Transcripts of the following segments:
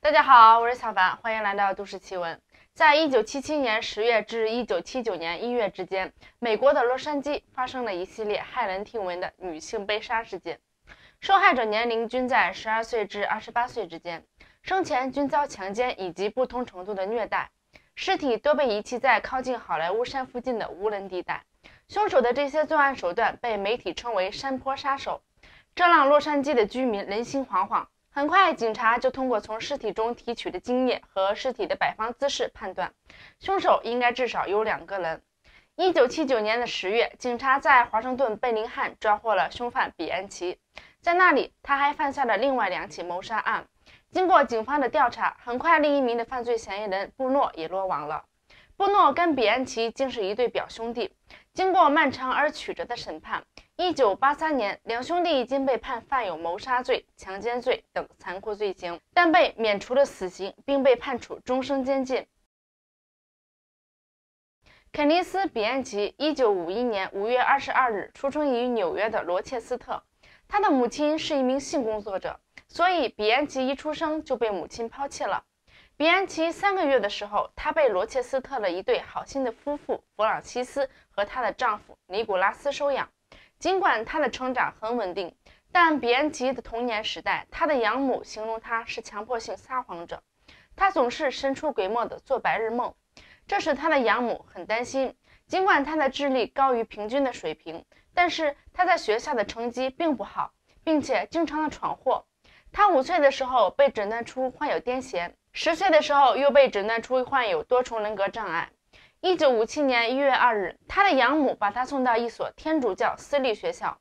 大家好，我是小凡，欢迎来到都市奇闻。在1977年10月至1979年1月之间，美国的洛杉矶发生了一系列骇人听闻的女性被杀事件，受害者年龄均在12岁至28岁之间，生前均遭强奸以及不同程度的虐待，尸体多被遗弃在靠近好莱坞山附近的无人地带。凶手的这些作案手段被媒体称为山坡杀手，这让洛杉矶的居民人心惶惶。很快，警察就通过从尸体中提取的精液和尸体的摆放姿势判断，凶手应该至少有2个人。1979年的10月，警察在华盛顿贝林汉抓获了凶犯比安奇，在那里他还犯下了另外2起谋杀案。经过警方的调查，很快另一名的犯罪嫌疑人布诺也落网了。布诺跟比安奇竟是一对表兄弟，经过漫长而曲折的审判，1983年，两兄弟已经被判犯有谋杀罪、强奸罪等残酷罪行，但被免除了死刑，并被判处终身监禁。肯尼斯·比安奇1951年5月22日出生于纽约的罗切斯特，他的母亲是一名性工作者，所以比安奇一出生就被母亲抛弃了。比安奇3个月的时候，他被罗切斯特的一对好心的夫妇弗朗西斯和她的丈夫尼古拉斯收养。尽管他的成长很稳定，但比安奇的童年时代，他的养母形容他是强迫性撒谎者，他总是神出鬼没地做白日梦，这使他的养母很担心。尽管他的智力高于平均的水平，但是他在学校的成绩并不好，并且经常的闯祸。他5岁的时候被诊断出患有癫痫，10岁的时候又被诊断出患有多重人格障碍。1957年1月2日，他的养母把他送到一所天主教私立学校，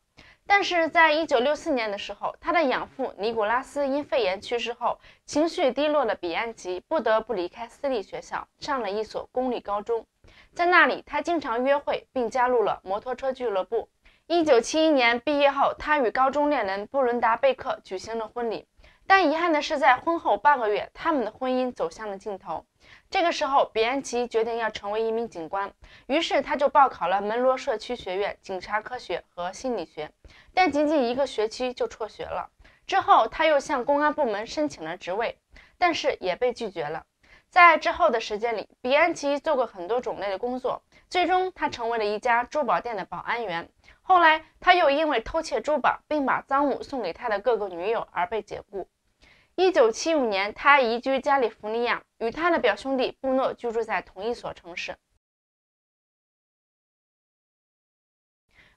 但是在1964年的时候，他的养父尼古拉斯因肺炎去世后，情绪低落的比安奇不得不离开私立学校，上了一所公立高中。在那里，他经常约会，并加入了摩托车俱乐部。1971年毕业后，他与高中恋人布伦达·贝克举行了婚礼，但遗憾的是，在婚后8个月，他们的婚姻走向了尽头。这个时候，比安奇决定要成为一名警官，于是他就报考了门罗社区学院警察科学和心理学，但仅仅1个学期就辍学了。之后，他又向公安部门申请了职位，但是也被拒绝了。在之后的时间里，比安奇做过很多种类的工作，最终他成为了一家珠宝店的保安员。后来，他又因为偷窃珠宝并把赃物送给他的各个女友而被解雇。1975年，他移居加利福尼亚，与他的表兄弟布诺居住在同一所城市。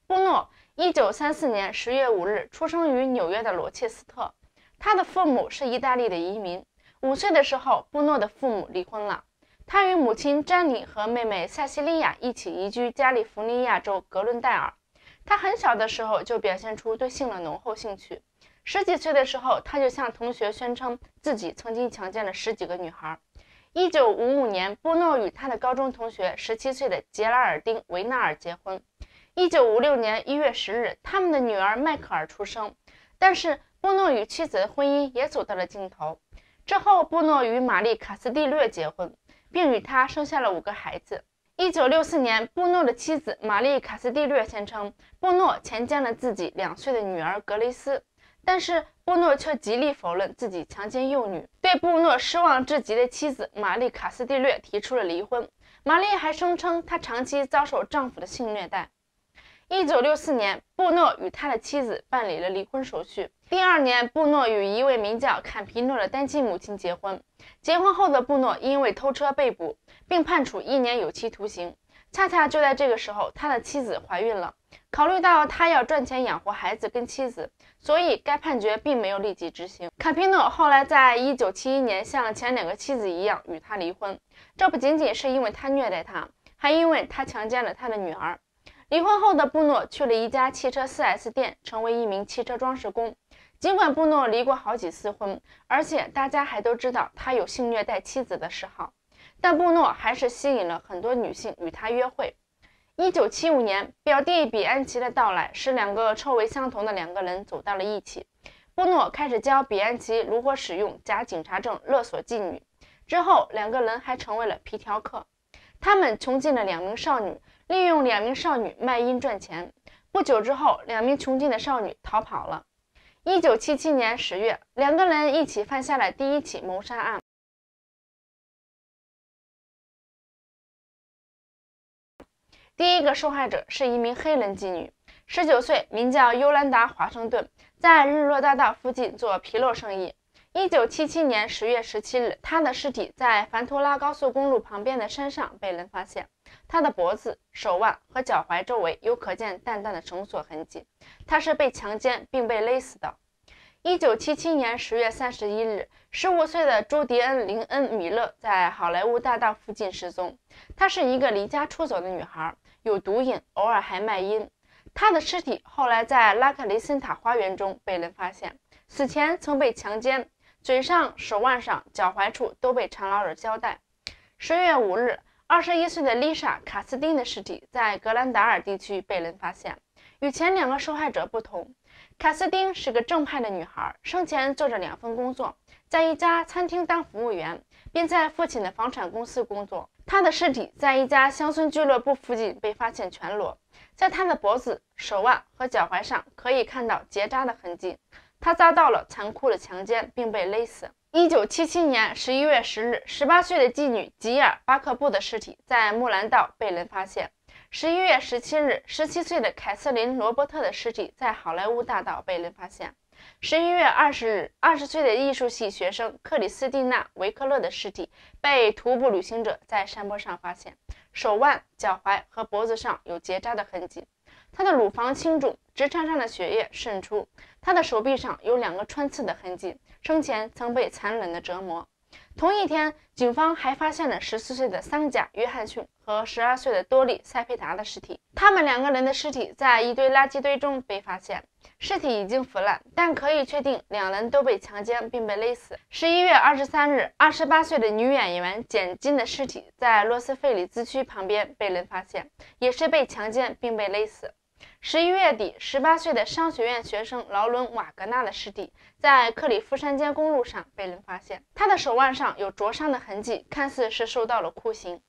布诺1934年10月5日出生于纽约的罗切斯特，他的父母是意大利的移民。5岁的时候，布诺的父母离婚了，他与母亲詹妮和妹妹塞西利亚一起移居加利福尼亚州格伦戴尔。他很小的时候就表现出对性的浓厚兴趣，10几岁的时候，他就向同学宣称自己曾经强奸了10几个女孩。1955年，布诺与他的高中同学17岁的杰拉尔丁·维纳尔结婚。1956年1月10日，他们的女儿迈克尔出生，但是布诺与妻子的婚姻也走到了尽头。之后，布诺与玛丽·卡斯蒂略结婚，并与她生下了5个孩子。1964年，布诺的妻子玛丽·卡斯蒂略宣称，布诺强奸了自己2岁的女儿格雷斯，但是布诺却极力否认自己强奸幼女。对布诺失望至极的妻子玛丽·卡斯蒂略提出了离婚。玛丽还声称她长期遭受丈夫的性虐待。1964年，布诺与他的妻子办理了离婚手续。第2年，布诺与一位名叫坎皮诺的单亲母亲结婚。结婚后的布诺因为偷车被捕，并判处1年有期徒刑。恰恰就在这个时候，他的妻子怀孕了。考虑到他要赚钱养活孩子跟妻子，所以该判决并没有立即执行。坎皮诺后来在1971年像前2个妻子一样与他离婚，这不仅仅是因为他虐待他，还因为他强奸了他的女儿。离婚后的布诺去了一家汽车 4S 店，成为一名汽车装饰工。尽管布诺离过好几次婚，而且大家还都知道他有性虐待妻子的嗜好，但布诺还是吸引了很多女性与他约会。1975年，表弟比安奇的到来使2个臭味相同的2个人走到了一起。布诺开始教比安奇如何使用假警察证勒索妓女，之后2个人还成为了皮条客。他们囚禁了2名少女，利用2名少女卖淫赚钱。不久之后，2名囚禁的少女逃跑了。1977年10月，两个人一起犯下了第一起谋杀案。第一个受害者是一名黑人妓女，19岁，名叫尤兰达·华盛顿，在日落大道附近做皮肉生意。1977年10月17日，她的尸体在凡图拉高速公路旁边的山上被人发现。她的脖子、手腕和脚踝周围有可见淡淡的绳索痕迹，她是被强奸并被勒死的。1977年10月31日，15岁的朱迪恩·林恩·米勒在好莱坞大道附近失踪。她是一个离家出走的女孩，有毒瘾，偶尔还卖淫。她的尸体后来在拉克雷森塔花园中被人发现，死前曾被强奸，嘴上、手腕上、脚踝处都被缠绕着胶带。10月5日，21岁的丽莎·卡斯丁的尸体在格兰达尔地区被人发现。与前两个受害者不同，卡斯丁是个正派的女孩，生前做着2份工作，在一家餐厅当服务员，并在父亲的房产公司工作。她的尸体在一家乡村俱乐部附近被发现全裸，在她的脖子、手腕和脚踝上可以看到结扎的痕迹。她遭到了残酷的强奸并被勒死。1977年11月10日，18岁的妓女吉尔·巴克布的尸体在木兰道被人发现。11月17日，17岁的凯瑟琳·罗伯特的尸体在好莱坞大道被人发现。11月20日，20岁的艺术系学生克里斯蒂娜·维克勒的尸体被徒步旅行者在山坡上发现，手腕、脚踝和脖子上有结扎的痕迹。她的乳房轻肿，直肠上的血液渗出。她的手臂上有2个穿刺的痕迹，生前曾被残忍的折磨。同一天，警方还发现了14岁的桑贾·约翰逊和12岁的多利·塞佩达的尸体。他们2个人的尸体在一堆垃圾堆中被发现，尸体已经腐烂，但可以确定2人都被强奸并被勒死。11月23日，28岁的女演员简·金的尸体在洛斯费里兹区旁边被人发现，也是被强奸并被勒死。11月底，18岁的商学院学生劳伦·瓦格纳的尸体在克里夫山间公路上被人发现，他的手腕上有灼伤的痕迹，看似是受到了酷刑。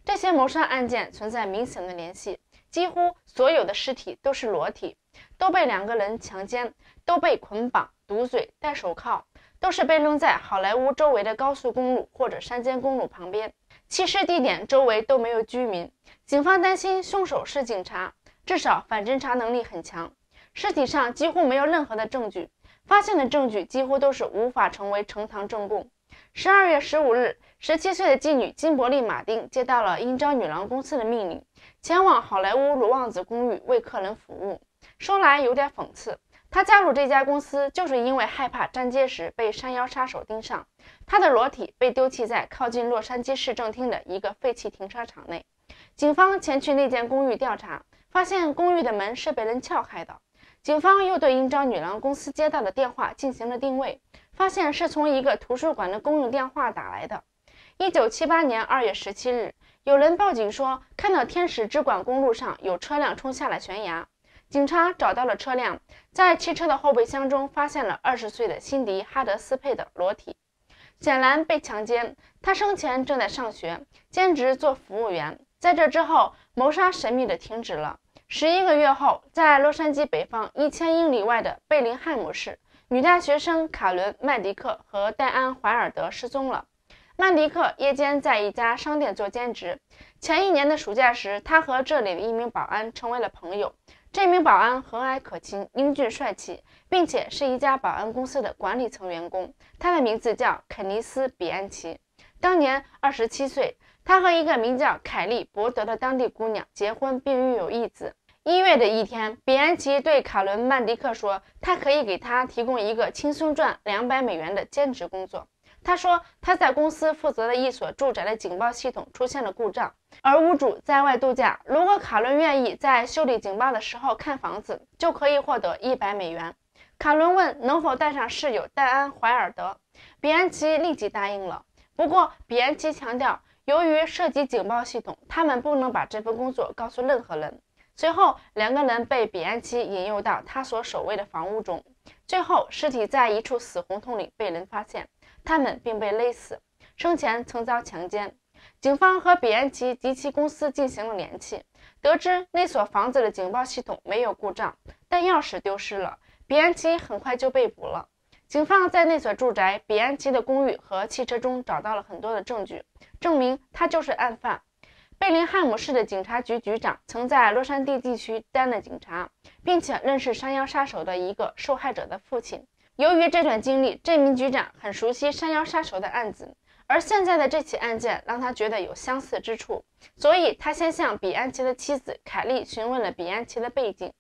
这些谋杀案件存在明显的联系，几乎所有的尸体都是裸体，都被2个人强奸，都被捆绑、堵嘴、戴手铐，都是被扔在好莱坞周围的高速公路或者山间公路旁边。弃尸地点周围都没有居民，警方担心凶手是警察，至少反侦查能力很强。尸体上几乎没有任何的证据，发现的证据几乎都是无法成为呈堂证供。12月15日，17岁的妓女金伯利·马丁接到了应招女郎公司的命令，前往好莱坞罗旺子公寓为客人服务。说来有点讽刺，她加入这家公司就是因为害怕站街时被山腰杀手盯上。她的裸体被丢弃在靠近洛杉矶市政厅的一个废弃停车场内。警方前去那间公寓调查，发现公寓的门是被人撬开的。警方又对应招女郎公司接到的电话进行了定位，发现是从一个图书馆的公用电话打来的。1978年2月17日，有人报警说看到天使之管公路上有车辆冲下了悬崖。警察找到了车辆，在汽车的后备箱中发现了20岁的辛迪·哈德斯佩的裸体，显然被强奸。他生前正在上学，兼职做服务员。在这之后，谋杀神秘的停止了。11个月后，在洛杉矶北方1000英里外的贝林汉姆市，女大学生卡伦·曼迪克和戴安·怀尔德失踪了。曼迪克夜间在一家商店做兼职，前一年的暑假时，他和这里的一名保安成为了朋友。这名保安和蔼可亲、英俊帅气，并且是一家保安公司的管理层员工。他的名字叫肯尼斯·比安奇，当年27岁。他和一个名叫凯利·伯德的当地姑娘结婚并育有一子。1月的一天，比安奇对卡伦·曼迪克说，他可以给他提供一个轻松赚200美元的兼职工作。他说他在公司负责的一所住宅的警报系统出现了故障，而屋主在外度假。如果卡伦愿意在修理警报的时候看房子，就可以获得100美元。卡伦问能否带上室友戴安·怀尔德，比安奇立即答应了。不过比安奇强调，由于涉及警报系统，他们不能把这份工作告诉任何人。随后2个人被比安奇引诱到他所守卫的房屋中，最后尸体在一处死胡同里被人发现，他们并被勒死，生前曾遭强奸。警方和比安奇及其公司进行了联系，得知那所房子的警报系统没有故障，但钥匙丢失了。比安奇很快就被捕了。警方在那所住宅、比安奇的公寓和汽车中找到了很多的证据，证明他就是案犯。贝林汉姆市的警察局局长曾在洛杉矶地区担任警察，并且认识山腰杀手的一个受害者的父亲。由于这段经历，这名局长很熟悉山腰杀手的案子，而现在的这起案件让他觉得有相似之处，所以他先向比安奇的妻子凯莉询问了比安奇的背景。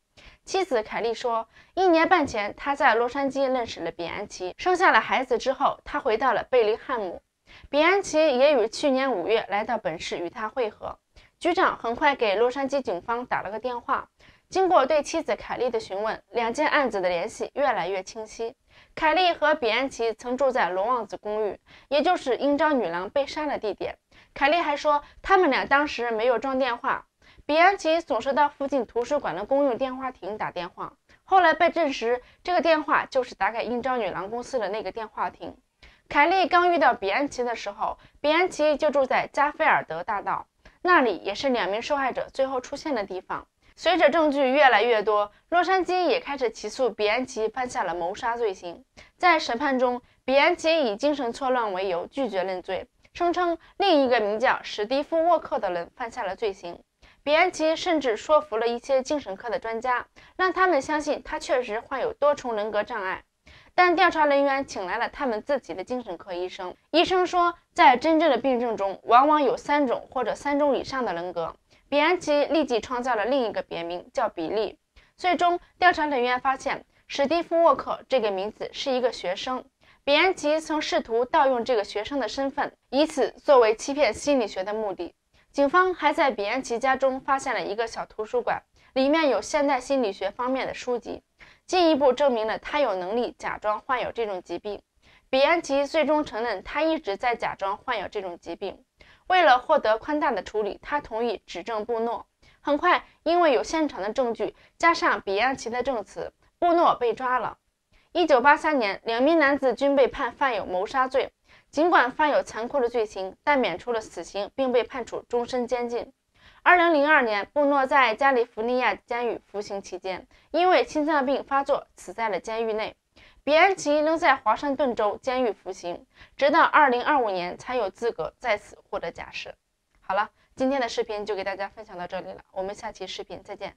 妻子凯莉说，1年半前他在洛杉矶认识了比安奇，生下了孩子之后，他回到了贝林汉姆。比安奇也于去年5月来到本市与他会合。局长很快给洛杉矶警方打了个电话，经过对妻子凯莉的询问，两件案子的联系越来越清晰。凯莉和比安奇曾住在龙王子公寓，也就是应召女郎被杀的地点。凯莉还说，他们俩当时没有装电话，比安奇总是到附近图书馆的公用电话亭打电话。后来被证实，这个电话就是打给应召女郎公司的那个电话亭。凯莉刚遇到比安奇的时候，比安奇就住在加菲尔德大道，那里也是2名受害者最后出现的地方。随着证据越来越多，洛杉矶也开始起诉比安奇犯下了谋杀罪行。在审判中，比安奇以精神错乱为由拒绝认罪，声称另一个名叫史蒂夫·沃克的人犯下了罪行。比安奇甚至说服了一些精神科的专家，让他们相信他确实患有多重人格障碍。但调查人员请来了他们自己的精神科医生，医生说，在真正的病症中，往往有3种或者3种以上的人格。比安奇立即创造了另一个别名，叫比利。最终，调查人员发现，史蒂夫·沃克这个名字是一个学生。比安奇曾试图盗用这个学生的身份，以此作为欺骗心理学的目的。警方还在比安奇家中发现了一个小图书馆，里面有现代心理学方面的书籍，进一步证明了他有能力假装患有这种疾病。比安奇最终承认，他一直在假装患有这种疾病。为了获得宽大的处理，他同意指证布诺。很快，因为有现场的证据，加上比安奇的证词，布诺被抓了。1983年，2名男子均被判犯有谋杀罪，尽管犯有残酷的罪行，但免除了死刑，并被判处终身监禁。2002年，布诺在加利福尼亚监狱服刑期间，因为心脏病发作死在了监狱内。比安奇仍在华盛顿州监狱服刑，直到2025年才有资格再次获得假释。好了，今天的视频就给大家分享到这里了，我们下期视频再见。